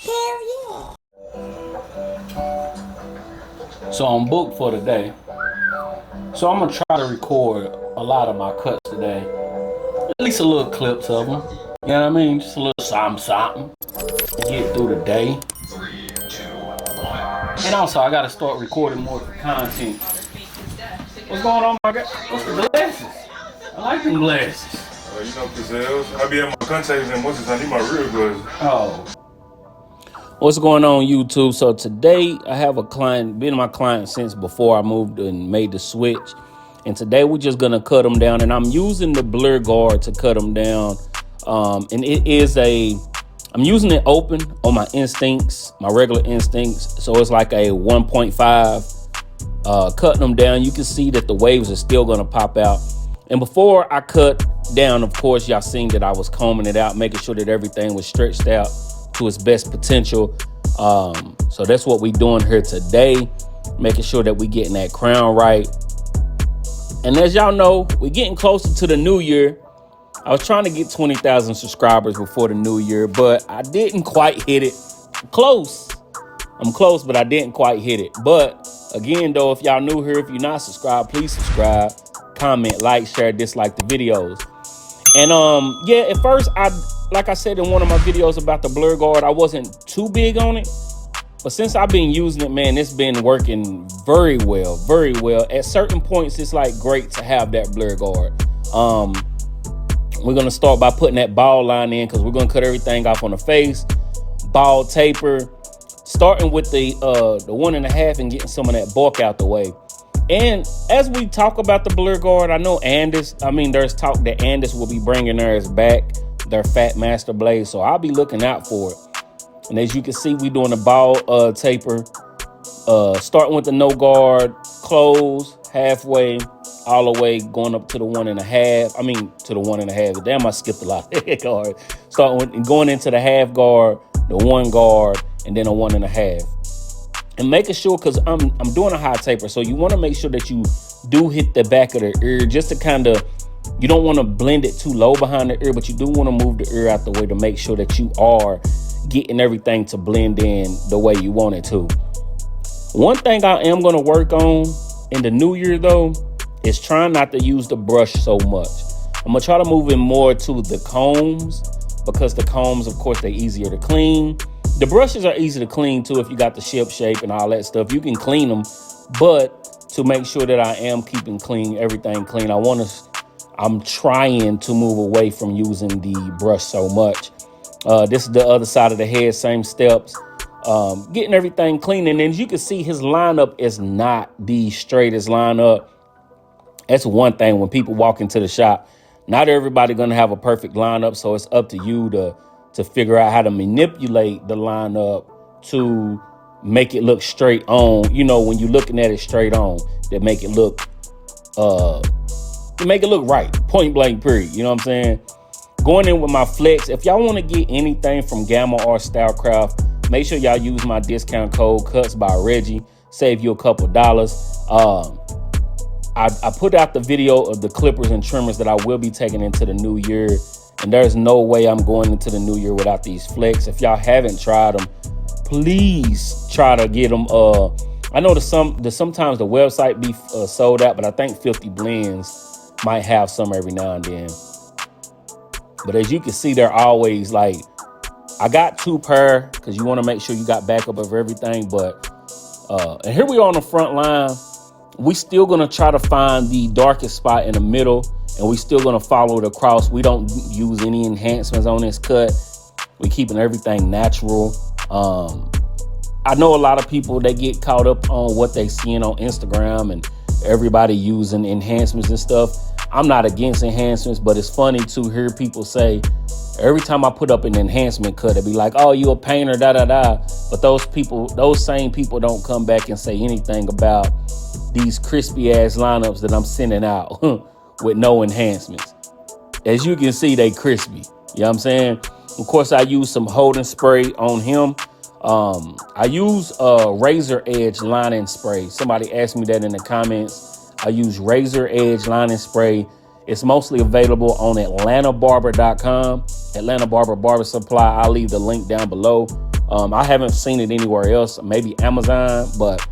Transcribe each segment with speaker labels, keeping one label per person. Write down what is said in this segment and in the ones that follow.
Speaker 1: Hell yeah.
Speaker 2: So I'm booked for today. So I'm gonna try to record a lot of my cuts today. At least a little clips of them. You know what I mean? Just a little something to get through the day. And also, I gotta start recording more content. What's going on, my guy? What's the glasses? I like them glasses.
Speaker 3: You know, Gazelles. I be at my contacts and what's his name? I need my real glasses.
Speaker 2: Oh. What's going on, YouTube? So today I have a client, been my client since before I moved and made the switch. And today we're just gonna cut them down, and I'm using the blur guard to cut them down. And it is I'm using it open on my instincts, my regular instincts. So it's like a 1.5, cutting them down. You can see that the waves are still gonna pop out. And before I cut down, of course, y'all seen that I was combing it out, making sure that everything was stretched out to its best potential. So that's what we doing here today, making sure that we getting that crown right. And as y'all know, we're getting closer to the new year. I was trying to get 20,000 subscribers before the new year, but I didn't quite hit it. Close. I'm close, but I didn't quite hit it. But again, though, if y'all new here, if you're not subscribed, please subscribe, comment, like, share, dislike the videos. And yeah, at first, like I said in one of my videos about the blur guard, I wasn't too big on it. But since I've been using it, man, it's been working very well, very well. At certain points, it's like great to have that blur guard. We're gonna start by putting that ball line in because we're gonna cut everything off on the face, ball taper, starting with the 1.5 and getting some of that bulk out the way. And as we talk about the blur guard, I know there's talk that Andis will be bringing theirs back, their Fat Master blade. So I'll be looking out for it. And as you can see, we doing the ball taper, starting with the no guard, close, halfway, all the way, going up to the 1.5. To the 1.5. Damn, I skipped a lot of guard. Starting with going into the half guard, the 1 guard, and then a 1.5. And making sure, because I'm doing a high taper, so you want to make sure that you do hit the back of the ear, just to kind of, you don't want to blend it too low behind the ear, but you do want to move the ear out the way to make sure that you are getting everything to blend in the way you want it to. One thing I am going to work on in the new year, though, is trying not to use the brush so much. I'm going to try to move in more to the combs, because the combs, of course, they're easier to clean. The brushes are easy to clean too if you got the shape and all that stuff. You can clean them, but to make sure that I am keeping everything clean, I'm trying to move away from using the brush so much. This is the other side of the head, same steps. Getting everything clean. And as you can see, his lineup is not the straightest lineup. That's one thing when people walk into the shop. Not everybody gonna have a perfect lineup, so it's up to you to figure out how to manipulate the lineup to make it look straight on. You know, when you're looking at it straight on, that make it look right, point blank period. You know what I'm saying? Going in with my flex. If y'all want to get anything from Gamma or Stylecraft, make sure y'all use my discount code Cuts By Reggie. Save you a couple dollars. I put out the video of the clippers and trimmers that I will be taking into the new year. And there's no way I'm going into the new year without these flex. If y'all haven't tried them, please try to get them. I know sometimes the website be sold out, but I think 50 Blends might have some every now and then. But as you can see, they're always like, I got 2 pair because you want to make sure you got backup of everything. But and here we are on the front line. We still gonna try to find the darkest spot in the middle, and we still gonna follow it across. We don't use any enhancements on this cut. We keeping everything natural. I know a lot of people, they get caught up on what they seeing on Instagram and everybody using enhancements and stuff. I'm not against enhancements, but it's funny to hear people say, every time I put up an enhancement cut, it'd be like, oh, you a painter, da-da-da. But those same people don't come back and say anything about these crispy ass lineups that I'm sending out with no enhancements. As you can see, they crispy. You know what I'm saying? Of course, I use some holding spray on him. I use razor edge lining spray. Somebody asked me that in the comments. I use razor edge lining spray. It's mostly available on AtlantaBarber.com. Atlanta Barber Barber Supply. I'll leave the link down below. I haven't seen it anywhere else, maybe Amazon, but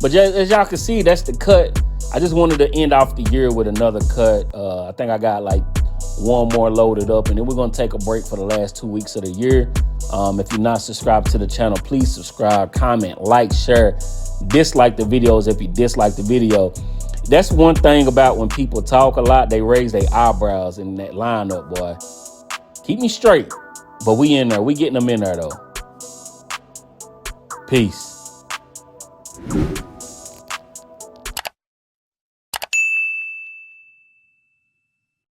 Speaker 2: just, as y'all can see, that's the cut. I just wanted to end off the year with another cut. I think I got like one more loaded up, and then we're gonna take a break for the last 2 weeks of the year. If you're not subscribed to the channel, please subscribe, comment, like, share, dislike the videos if you dislike the video. That's one thing about when people talk a lot, they raise their eyebrows in that lineup, boy. Keep me straight, but we in there. We getting them in there though. Peace.